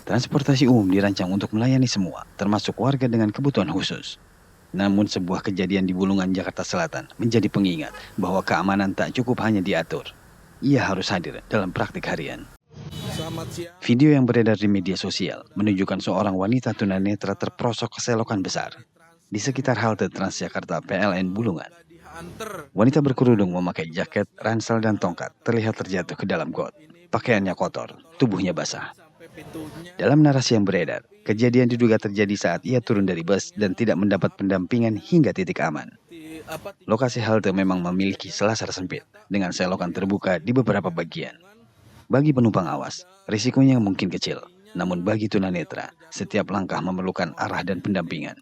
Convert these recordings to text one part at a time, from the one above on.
Transportasi umum dirancang untuk melayani semua, termasuk warga dengan kebutuhan khusus. Namun sebuah kejadian di Bulungan, Jakarta Selatan menjadi pengingat bahwa keamanan tak cukup hanya diatur. Ia harus hadir dalam praktik harian. Selamat siang. Video yang beredar di media sosial menunjukkan seorang wanita tunanetra terperosok ke selokan besar di sekitar halte Transjakarta PLN Bulungan. Wanita berkerudung memakai jaket, ransel, dan tongkat terlihat terjatuh ke dalam got. Pakaiannya kotor, tubuhnya basah. Dalam narasi yang beredar, kejadian diduga terjadi saat ia turun dari bus dan tidak mendapat pendampingan hingga titik aman. Lokasi halte memang memiliki selasar sempit dengan selokan terbuka di beberapa bagian. Bagi penumpang awas, risikonya mungkin kecil. Namun bagi tunanetra, setiap langkah memerlukan arah dan pendampingan.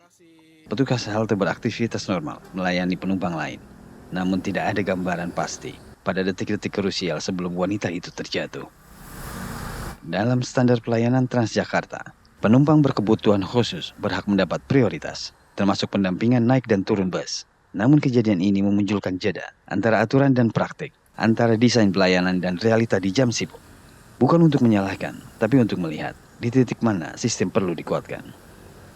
Petugas halte beraktivitas normal melayani penumpang lain. Namun tidak ada gambaran pasti pada detik-detik krusial sebelum wanita itu terjatuh. Dalam standar pelayanan Transjakarta, penumpang berkebutuhan khusus berhak mendapat prioritas, termasuk pendampingan naik dan turun bus. Namun kejadian ini memunculkan jeda antara aturan dan praktik, antara desain pelayanan dan realita di jam sibuk. Bukan untuk menyalahkan, tapi untuk melihat di titik mana sistem perlu dikuatkan.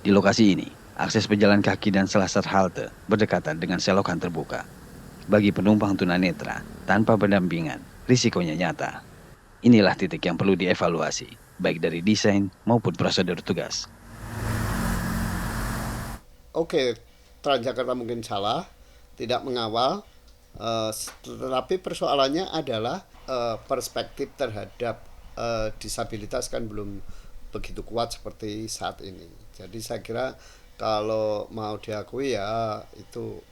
Di lokasi ini, akses pejalan kaki dan selasar halte berdekatan dengan selokan terbuka. Bagi penumpang tunanetra, tanpa pendampingan, risikonya nyata. Inilah titik yang perlu dievaluasi, baik dari desain maupun prosedur tugas. Oke, Transjakarta mungkin salah, tidak mengawal, tetapi persoalannya adalah perspektif terhadap disabilitas kan belum begitu kuat seperti saat ini. Jadi saya kira kalau mau diakui ya itu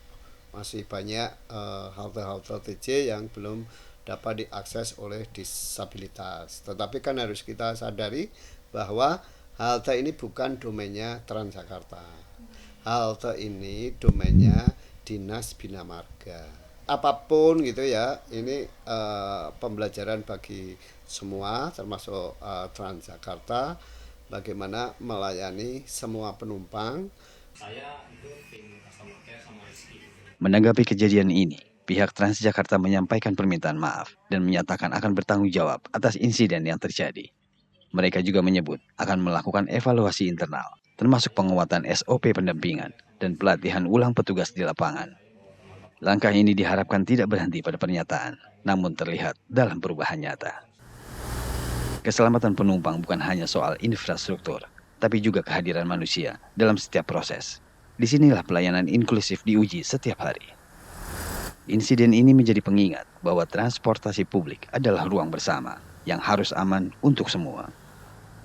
masih banyak halte-halte TJ yang belum dapat diakses oleh disabilitas. Tetapi kan harus kita sadari bahwa halte ini bukan domainnya Transjakarta. Halte ini domainnya Dinas Bina Marga. Apapun gitu ya, ini pembelajaran bagi semua termasuk Transjakarta bagaimana melayani semua penumpang. Menanggapi kejadian ini, pihak Transjakarta menyampaikan permintaan maaf dan menyatakan akan bertanggung jawab atas insiden yang terjadi. Mereka juga menyebut akan melakukan evaluasi internal, termasuk penguatan SOP pendampingan dan pelatihan ulang petugas di lapangan. Langkah ini diharapkan tidak berhenti pada pernyataan, namun terlihat dalam perubahan nyata. Keselamatan penumpang bukan hanya soal infrastruktur, tapi juga kehadiran manusia dalam setiap proses. Disinilah pelayanan inklusif diuji setiap hari. Insiden ini menjadi pengingat bahwa transportasi publik adalah ruang bersama yang harus aman untuk semua.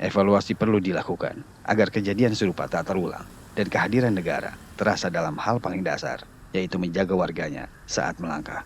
Evaluasi perlu dilakukan agar kejadian serupa tak terulang dan kehadiran negara terasa dalam hal paling dasar, yaitu menjaga warganya saat melangkah.